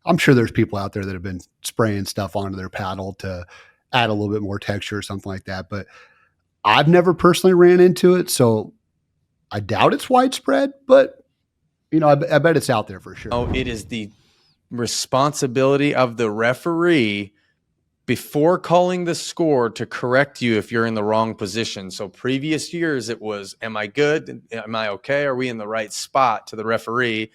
I'm sure there's people out there that have been spraying stuff onto their paddle to add a little bit more texture or something like that. But I've never personally ran into it, so I doubt it's widespread, but I bet it's out there for sure. Oh, it is the responsibility of the referee before calling the score to correct you if you're in the wrong position. So previous years it was, am I good? Am I okay? Are we in the right spot to the referee?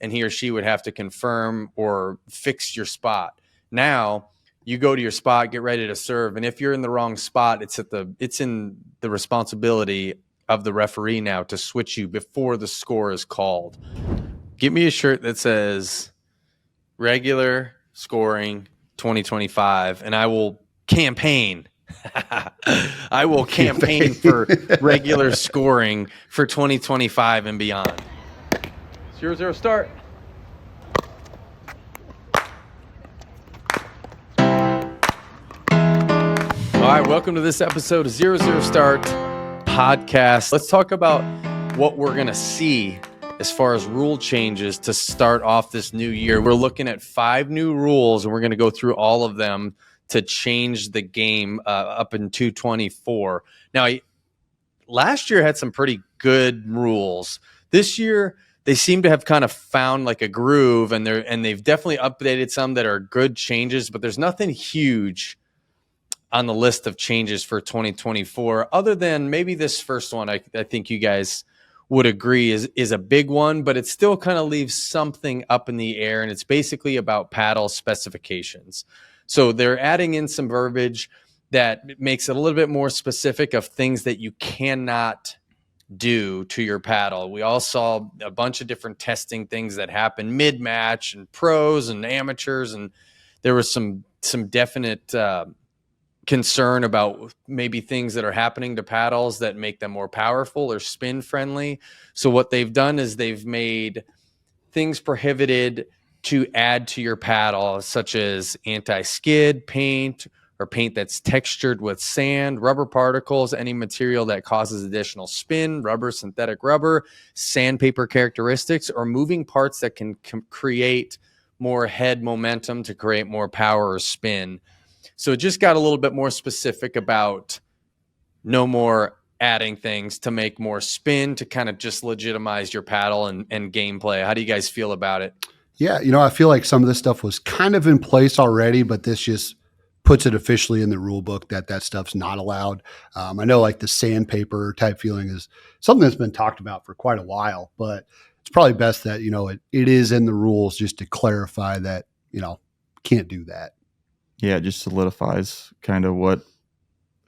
And he or she would have to confirm or fix your spot. Now you go to your spot, get ready to serve. And if you're in the wrong spot, it's in the responsibility of the referee now to switch you before the score is called. Get me a shirt that says regular scoring 2025, and I will campaign. I will campaign for regular scoring for 2025 and beyond. 0-0 start. All right, welcome to this episode of 0-0 Start podcast. Let's talk about what we're going to see as far as rule changes to start off this new year. We're looking at 5 new rules, and we're going to go through all of them to change the game up in 224. Now, last year had some pretty good rules. This year, they seem to have kind of found like a groove, and they've definitely updated some that are good changes, but there's nothing huge on the list of changes for 2024, other than maybe this first one. I think you guys would agree is a big one, but it still kind of leaves something up in the air, and it's basically about paddle specifications. So they're adding in some verbiage that makes it a little bit more specific of things that you cannot do to your paddle. We all saw a bunch of different testing things that happen mid-match and pros and amateurs, and there was some definite concern about maybe things that are happening to paddles that make them more powerful or spin friendly. So what they've done is they've made things prohibited to add to your paddle, such as anti-skid paint or paint that's textured with sand, rubber particles, any material that causes additional spin, rubber, synthetic rubber, sandpaper characteristics, or moving parts that can create more head momentum to create more power or spin. So it just got a little bit more specific about no more adding things to make more spin, to kind of just legitimize your paddle and gameplay. How do you guys feel about it? Yeah, I feel like some of this stuff was kind of in place already, but this just puts it officially in the rule book that stuff's not allowed. I know like the sandpaper type feeling is something that's been talked about for quite a while, but it's probably best that, it is in the rules just to clarify that, can't do that. Yeah, it just solidifies kind of what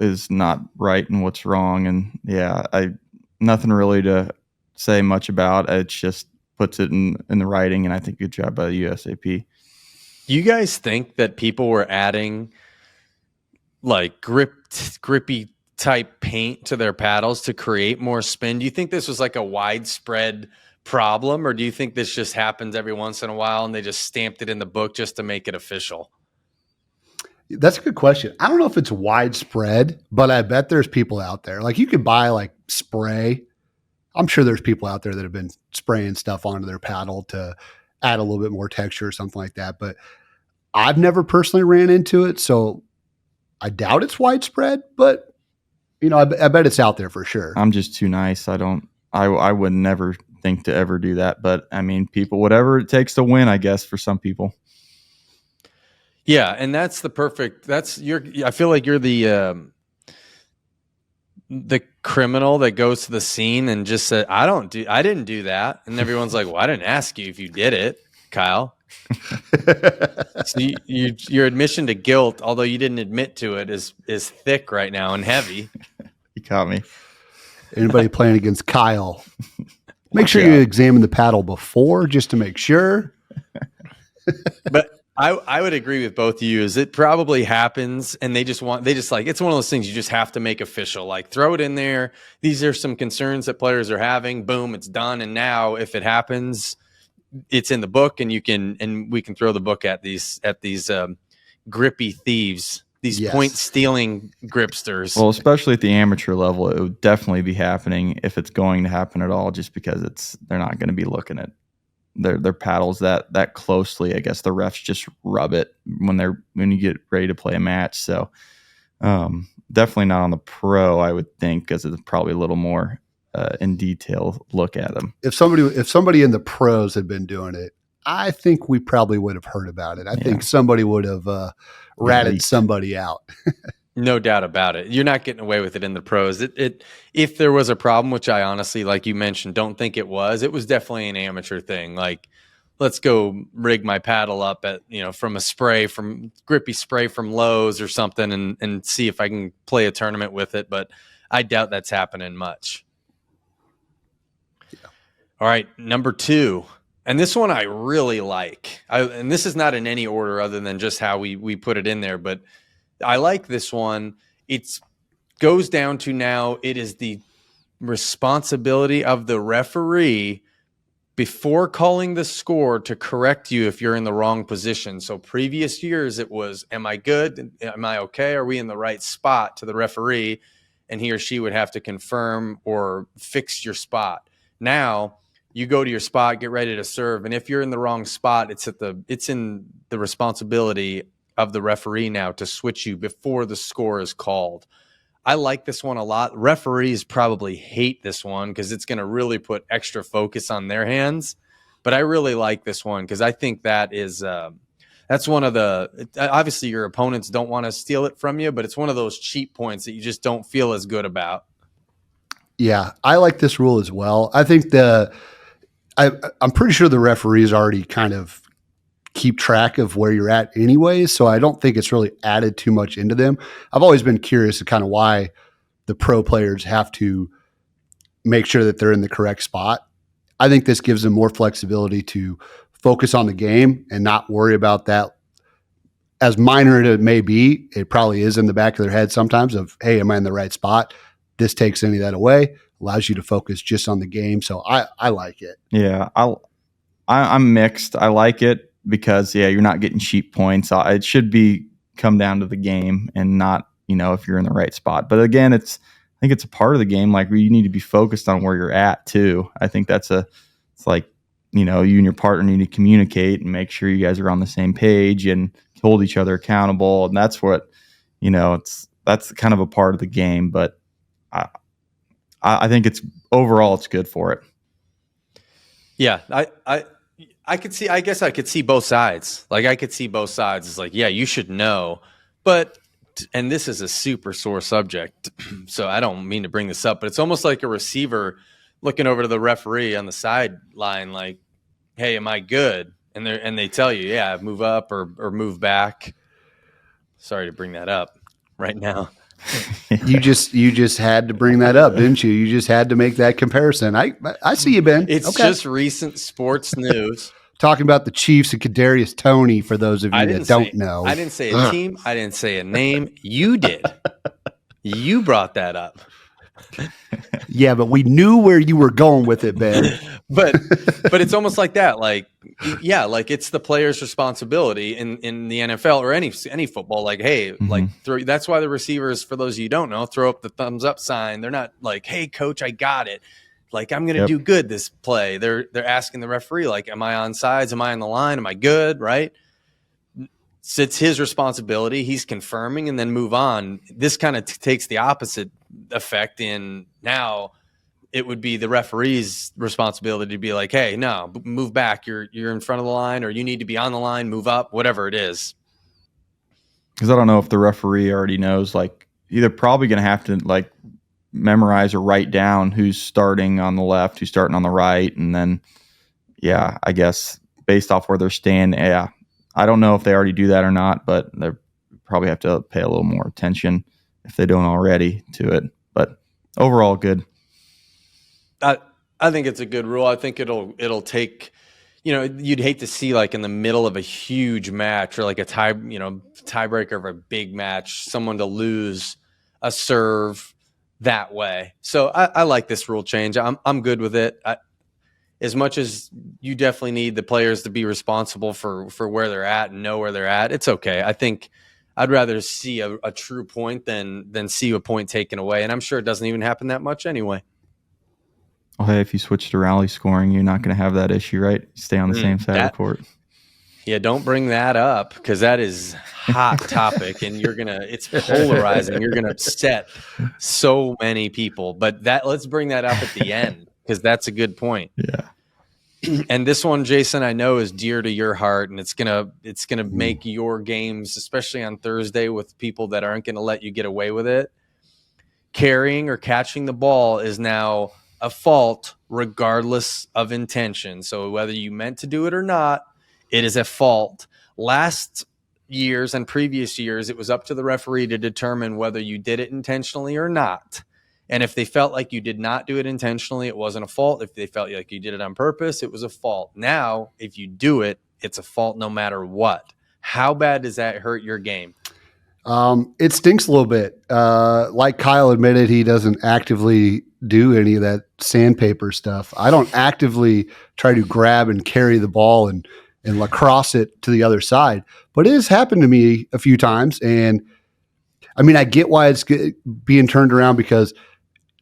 is not right and what's wrong. And yeah, nothing really to say much about. It just puts it in the writing, and I think good job by the USAP. You guys think that people were adding like grippy type paint to their paddles to create more spin? Do you think this was like a widespread problem, or do you think this just happens every once in a while and they just stamped it in the book just to make it official? That's a good question. I don't know if it's widespread, but I bet there's people out there. Like you could buy like spray. I'm sure there's people out there that have been spraying stuff onto their paddle to add a little bit more texture or something like that. But I've never personally ran into it, so I doubt it's widespread, but I bet it's out there for sure. I'm just too nice. I would never think to ever do that. But I mean, people, whatever it takes to win, I guess, for some people. Yeah, and I feel like you're the criminal that goes to the scene and just said, I didn't do that. And everyone's like, well, I didn't ask you if you did it, Kyle. So your admission to guilt, although you didn't admit to it, is thick right now and heavy. You caught me. Anybody playing against Kyle, make sure you examine the paddle before, just to make sure. But I would agree with both of you. Is it probably happens, and it's one of those things you just have to make official. Like throw it in there. These are some concerns that players are having. Boom, it's done. And now, if it happens, it's in the book, and we can throw the book at these grippy thieves, these point stealing gripsters. Well, especially at the amateur level, it would definitely be happening if it's going to happen at all, just because they're not going to be looking at their paddles that closely. I guess the refs just rub it when you get ready to play a match. So definitely not on the pro, I would think, because it's probably a little more in detail look at them. If somebody in the pros had been doing it, I think we probably would have heard about it. I think somebody would have ratted somebody out. No doubt about it. You're not getting away with it in the pros. If there was a problem, which I honestly, like you mentioned, don't think it was definitely an amateur thing. Like, let's go rig my paddle up at, from grippy spray from Lowe's or something and see if I can play a tournament with it. But I doubt that's happening much. Yeah. All right. Number 2. And this one I really like. And this is not in any order other than just how we put it in there, but I like this one. It goes down to now it is the responsibility of the referee before calling the score to correct you if you're in the wrong position. So previous years it was, am I good? Am I okay? Are we in the right spot to the referee? And he or she would have to confirm or fix your spot. Now you go to your spot, get ready to serve. And if you're in the wrong spot, it's in the responsibility of the referee now to switch you before the score is called. I like this one a lot. Referees probably hate this one because it's going to really put extra focus on their hands. But I really like this one because I think that is that's one of the – obviously your opponents don't want to steal it from you, but it's one of those cheap points that you just don't feel as good about. Yeah, I like this rule as well. I think I'm pretty sure the referees already kind of keep track of where you're at anyways, so I don't think it's really added too much into them. I've always been curious to kind of why the pro players have to make sure that they're in the correct spot. I think this gives them more flexibility to focus on the game and not worry about that. As minor as it may be, it probably is in the back of their head sometimes of, hey, am I in the right spot? This takes any of that away, allows you to focus just on the game. So I like it. Yeah, I'm mixed. I like it because, you're not getting cheap points. It should come down to the game and not, if you're in the right spot. But again, I think it's a part of the game. Like, you need to be focused on where you're at too. I think it's like, you and your partner need to communicate and make sure you guys are on the same page and hold each other accountable. And that's what, that's kind of a part of the game. But I think overall it's good for it. Yeah, I could see. I guess I could see both sides. Like, I could see both sides. It's like, yeah, you should know, but and this is a super sore subject, so I don't mean to bring this up, but it's almost like a receiver looking over to the referee on the sideline, like, "Hey, am I good?" And they tell you, "Yeah, move up or move back." Sorry to bring that up right now. You just had to bring that up, didn't you? You just had to make that comparison. I see you, Ben. It's just recent sports news. Talking about the Chiefs and Kadarius Toney for those of you that don't know. I didn't say a team. I didn't say a name. You did. You brought that up. Yeah, but we knew where you were going with it, Ben. but it's almost like that. Like, yeah, like it's the player's responsibility in the NFL or any football. Like, hey, like that's why the receivers, for those of you who don't know, throw up the thumbs up sign. They're not like, hey, coach, I got it. Like, I'm going to do good this play. They're asking the referee, like, am I on sides? Am I on the line? Am I good? Right? So it's his responsibility. He's confirming and then move on. This kind of takes the opposite effect in now. It would be the referee's responsibility to be like, hey, no, move back. You're in front of the line, or you need to be on the line, move up, whatever it is. Because I don't know if the referee already knows, like, either probably going to have to, like, memorize or write down who's starting on the left, who's starting on the right. And then, I guess based off where they're standing, I don't know if they already do that or not, but they probably have to pay a little more attention if they don't already to it. But overall, good. I think it's a good rule. I think it'll take, you'd hate to see, like, in the middle of a huge match or like a tiebreaker of a big match, someone to lose a serve that way. So I like this rule change. I'm good with it. As much as you definitely need the players to be responsible for where they're at and know where they're at, it's okay. I think I'd rather see a true point than see a point taken away. And I'm sure it doesn't even happen that much anyway. Oh, hey, if you switch to rally scoring, you're not going to have that issue, right? Stay on the same side of the court. Yeah, don't bring that up because that is hot topic and it's polarizing. You're gonna upset so many people. But let's bring that up at the end because that's a good point. Yeah. And this one, Jason, I know is dear to your heart, and it's gonna make your games, especially on Thursday, with people that aren't gonna let you get away with it. Carrying or catching the ball is now a fault regardless of intention. So whether you meant to do it or not, it is a fault. Last years and previous years, it was up to the referee to determine whether you did it intentionally or not. And if they felt like you did not do it intentionally, it wasn't a fault. If they felt like you did it on purpose, it was a fault. Now, if you do it, it's a fault no matter what. How bad does that hurt your game? It stinks a little bit. Like Kyle admitted, he doesn't actively do any of that sandpaper stuff. I don't actively try to grab and carry the ball and lacrosse it to the other side, but it has happened to me a few times. And I mean, I get why it's being turned around because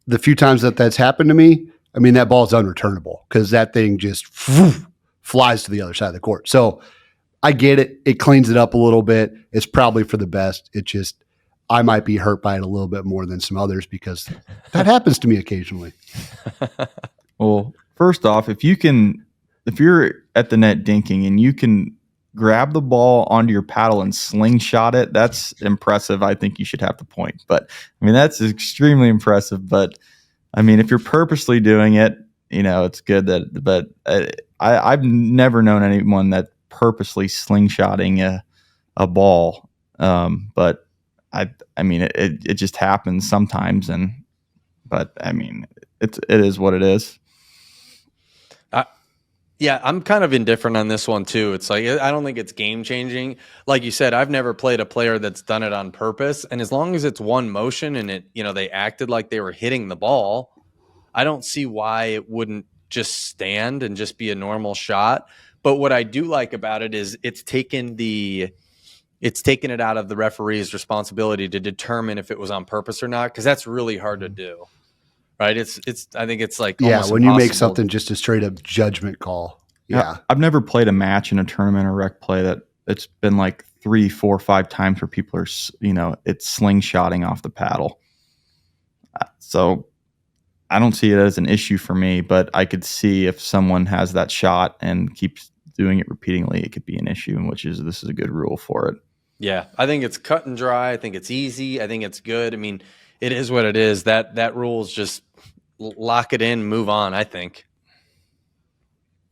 the few times that's happened to me, I mean, that ball is unreturnable because that thing just flies to the other side of the court. So I get it. It cleans it up a little bit. It's probably for the best. It just, I might be hurt by it a little bit more than some others because that happens to me occasionally. Well, first off, if you're at the net dinking and you can grab the ball onto your paddle and slingshot it, that's impressive. I think you should have the point. But I mean, that's extremely impressive. But I mean, if you're purposely doing it, it's good but I've never known anyone that purposely slingshotting a ball. But I mean, it just happens sometimes. But I mean, it is what it is. Yeah, I'm kind of indifferent on this one too. It's like, I don't think it's game changing. Like you said, I've never played a player that's done it on purpose. And as long as it's one motion and they acted like they were hitting the ball, I don't see why it wouldn't just stand and just be a normal shot. But what I do like about it is it's taken it out of the referee's responsibility to determine if it was on purpose or not, because that's really hard to do. Right. I think it's like, yeah, when you make impossible. something just a straight up judgment call. Yeah. I've never played a match in a tournament or rec play that it's been like 3, 4, 5 times where people are, it's slingshotting off the paddle. So I don't see it as an issue for me, but I could see if someone has that shot and keeps doing it repeatedly, it could be an issue, this is a good rule for it. Yeah. I think it's cut and dry. I think it's easy. I think it's good. I mean, it is what it is. That rule is just lock it in, move on, I think.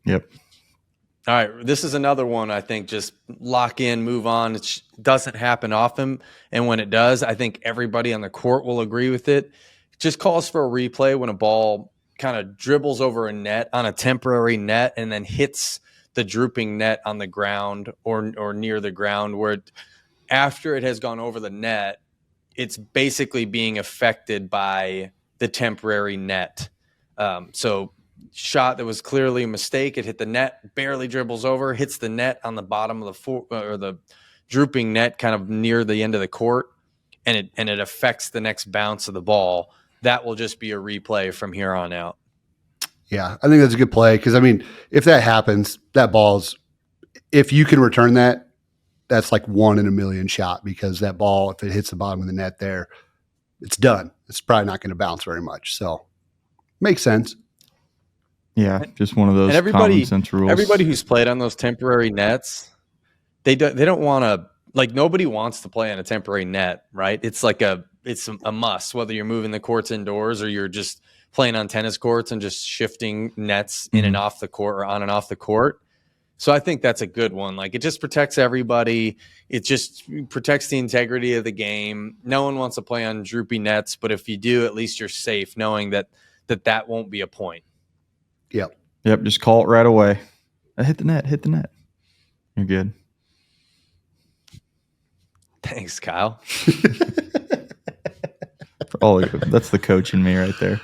Yep. All right. This is another one, I think, just lock in, move on. It doesn't happen often. And when it does, I think everybody on the court will agree with it. It just calls for a replay when a ball kind of dribbles over a net on a temporary net and then hits the drooping net on the ground or near the ground, where after it has gone over the net, it's basically being affected by the temporary net. So shot that was clearly a mistake. It hit the net, barely dribbles over, hits the net on the bottom of the drooping net, kind of near the end of the court, and it affects the next bounce of the ball. That will just be a replay from here on out. Yeah, I think that's a good play because, I mean, if that happens, if you can return that, that's like 1 in a million shot because that ball, if it hits the bottom of the net there, it's done. It's probably not going to bounce very much. So makes sense. Yeah, just one of those common sense rules. Everybody who's played on those temporary nets, they don't want to, like, nobody wants to play on a temporary net, right? It's like it's a must, whether you're moving the courts indoors or you're just playing on tennis courts and just shifting nets in and off the court or on and off the court. So I think that's a good one. Like, it just protects everybody. It just protects the integrity of the game. No one wants to play on droopy nets, but if you do, at least you're safe knowing that won't be a point. Yep. Just call it right away. Hit the net. You're good. Thanks, Kyle. Oh, that's the coach in me right there.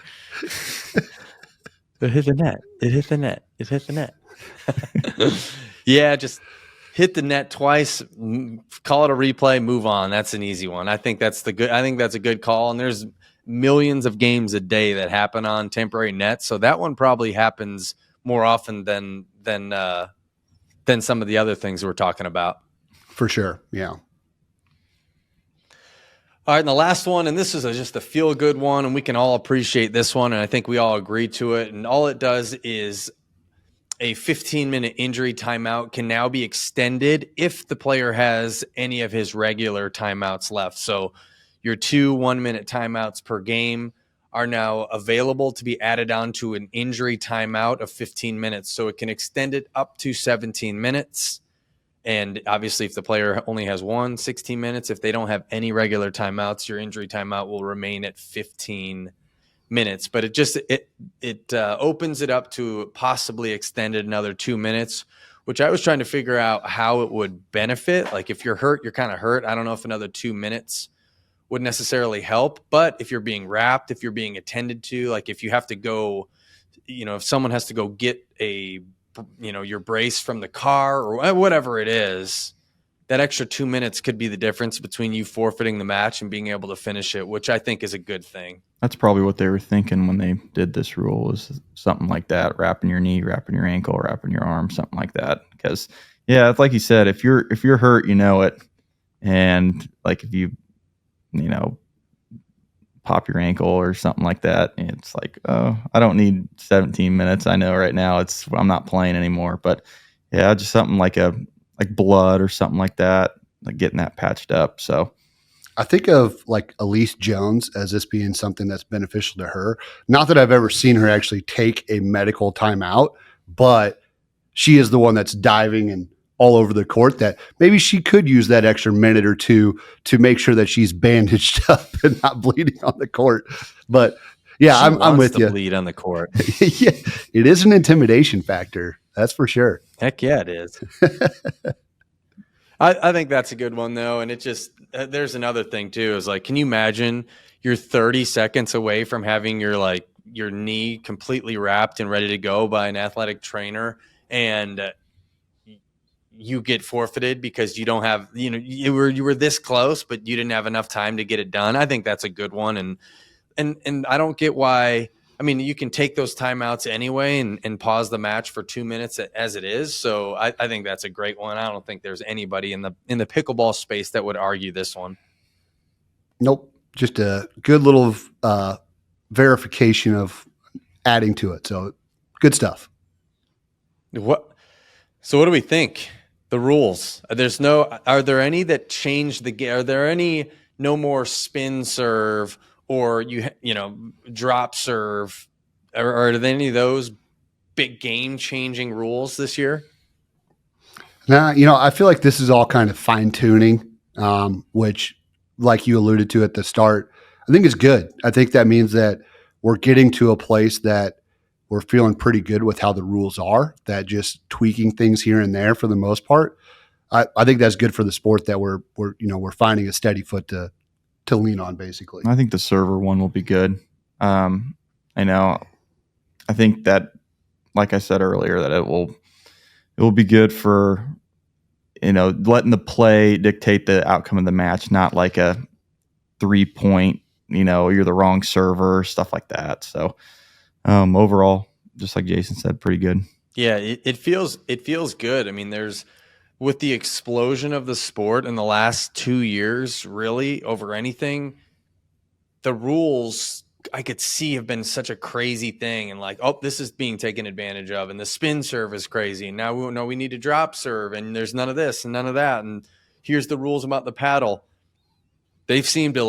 It hit the net. Yeah, just hit the net twice, call it a replay, move on. That's an easy one. I think that's a good call. And there's millions of games a day that happen on temporary nets. So that one probably happens more often than some of the other things we're talking about. For sure. Yeah. All right, and the last one, and this is just a feel-good one, and we can all appreciate this one, and I think we all agree to it. And all it does is a 15-minute injury timeout can now be extended if the player has any of his regular timeouts left. So your 2 1-minute timeouts per game are now available to be added on to an injury timeout of 15 minutes. So it can extend it up to 17 minutes. And obviously, if the player only has 16 minutes, if they don't have any regular timeouts, your injury timeout will remain at 15 minutes. But it opens it up to possibly extend it another 2 minutes, which I was trying to figure out how it would benefit. Like if you're hurt, you're kind of hurt. I don't know if another 2 minutes would necessarily help. But if you're being wrapped, if you're being attended to, like if you have to go, if someone has to go get your brace from the car or whatever it is, that extra 2 minutes could be the difference between you forfeiting the match and being able to finish it, which I think is a good thing. That's probably what they were thinking when they did this rule, was something like that, wrapping your knee, wrapping your ankle, wrapping your arm, something like that. Because yeah, it's like you said, if you're hurt, it, and like if you pop your ankle or something like that, it's like, oh, I don't need 17 minutes. I know right now I'm not playing anymore. But yeah, just something like blood or something like that, like getting that patched up. So I think of like Elise Jones as this being something that's beneficial to her. Not that I've ever seen her actually take a medical timeout, but she is the one that's diving and all over the court, that maybe she could use that extra minute or two to make sure that she's bandaged up and not bleeding on the court. But yeah, I'm with you. Bleed on the court. Yeah, it is an intimidation factor. That's for sure. Heck yeah, it is. I think that's a good one though. And it just, there's another thing too, is like, can you imagine you're 30 seconds away from having your knee completely wrapped and ready to go by an athletic trainer, and you get forfeited because you don't have, you were this close, but you didn't have enough time to get it done. I think that's a good one. And I don't get why. I mean, you can take those timeouts anyway and pause the match for 2 minutes as it is. So I think that's a great one. I don't think there's anybody in the pickleball space that would argue this one. Nope. Just a good little verification of adding to it. So good stuff. So what do we think? The rules. Are there any that change the game? Are there any no more spin serve or drop serve? Are there any of those big game changing rules this year? Now, I feel like this is all kind of fine tuning, which, like you alluded to at the start, I think is good. I think that means that we're getting to a place that we're feeling pretty good with how the rules are, that just tweaking things here and there for the most part. I think that's good for the sport, that we're finding a steady foot to lean on, basically. I think the server one will be good. I think that, like I said earlier, that it will be good for, letting the play dictate the outcome of the match, not like a 3-point, you're the wrong server, stuff like that. So overall, just like Jason said, pretty good. Yeah, it feels good. I mean, with the explosion of the sport in the last 2 years, really over anything, the rules I could see have been such a crazy thing, and like, oh, this is being taken advantage of, and the spin serve is crazy, and now we need to drop serve, and there's none of this and none of that, and here's the rules about the paddle. They've seemed to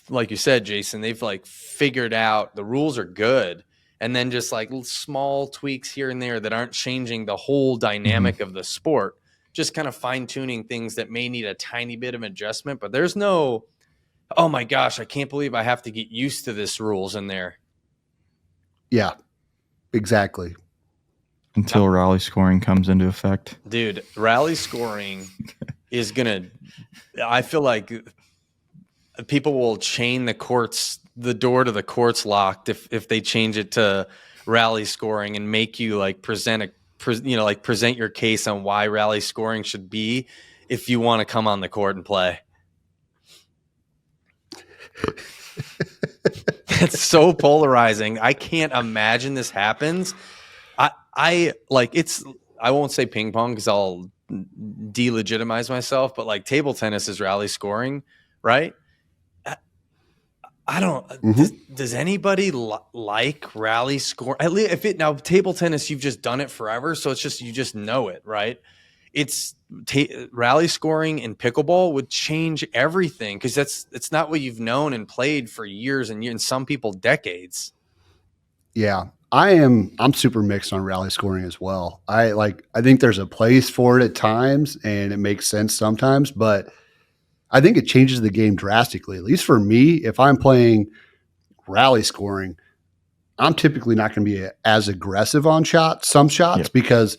like you said, Jason, they've figured out the rules are good, and then just small tweaks here and there that aren't changing the whole dynamic of the sport, just kind of fine tuning things that may need a tiny bit of adjustment, but there's no, oh my gosh, I can't believe I have to get used to this rules in there. Yeah, exactly. Until rally scoring comes into effect. Dude, rally scoring is I feel like people will chain the door to the courts locked if they change it to rally scoring and make you present your case on why rally scoring should be if you want to come on the court and play. It's so polarizing. I can't imagine this happens. I like it's. I won't say ping pong because I'll delegitimize myself. But like table tennis is rally scoring, right? I don't. Does anybody like rally score? At least if it now table tennis, you've just done it forever, so it's just you just know it, right? It's rally scoring and pickleball would change everything because it's not what you've known and played for years and years, and some people decades. Yeah, I'm super mixed on rally scoring as well. I think there's a place for it at times and it makes sense sometimes, but I think it changes the game drastically. At least for me, if I'm playing rally scoring, I'm typically not going to be as aggressive on some shots because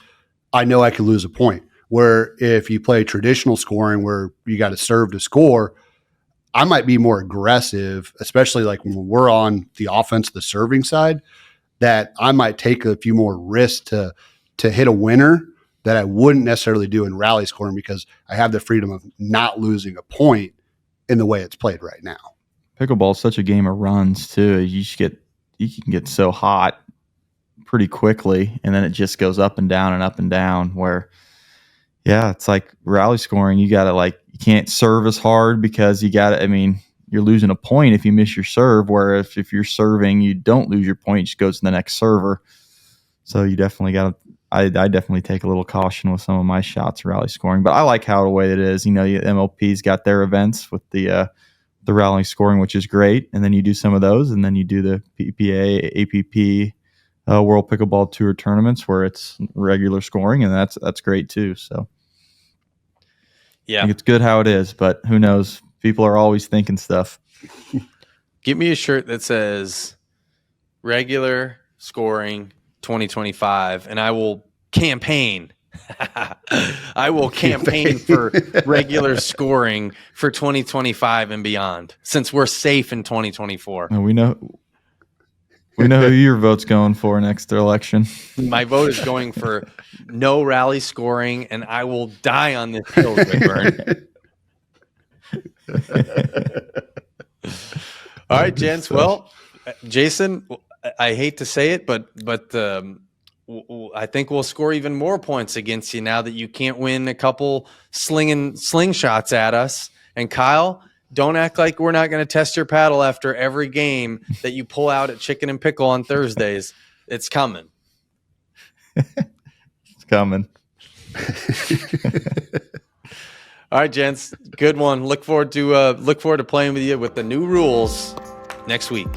I know I could lose a point. Where if you play traditional scoring where you got to serve to score, I might be more aggressive, especially like when we're on the offense, the serving side, that I might take a few more risks to hit a winner that I wouldn't necessarily do in rally scoring because I have the freedom of not losing a point in the way it's played right now. Pickleball is such a game of runs too. You can get so hot pretty quickly, and then it just goes up and down and up and down. Where, yeah, it's like rally scoring. You got to you can't serve as hard because you got to. I mean, you're losing a point if you miss your serve. Where if you're serving, you don't lose your point; it just goes to the next server. So you definitely got to. I definitely take a little caution with some of my shots rally scoring, but I like how the way it is. You know, MLP's got their events with the rally scoring, which is great, and then you do some of those, and then you do the PPA, APP, World Pickleball Tour tournaments where it's regular scoring, and that's great too. So, yeah, I think it's good how it is, but who knows? People are always thinking stuff. Give me a shirt that says regular scoring 2025, and I will campaign. I will campaign for regular scoring for 2025 and beyond, since we're safe in 2024. And we know who your vote's going for next election. My vote is going for no rally scoring, and I will die on this hill, Goodburn. All right, gents. Well, Jason, I hate to say it, but I think we'll score even more points against you now that you can't win a couple slingshots at us. And Kyle, don't act like we're not going to test your paddle after every game that you pull out at Chicken and Pickle on Thursdays. It's coming. It's coming. All right, gents. Good one. Look forward to playing with you with the new rules next week.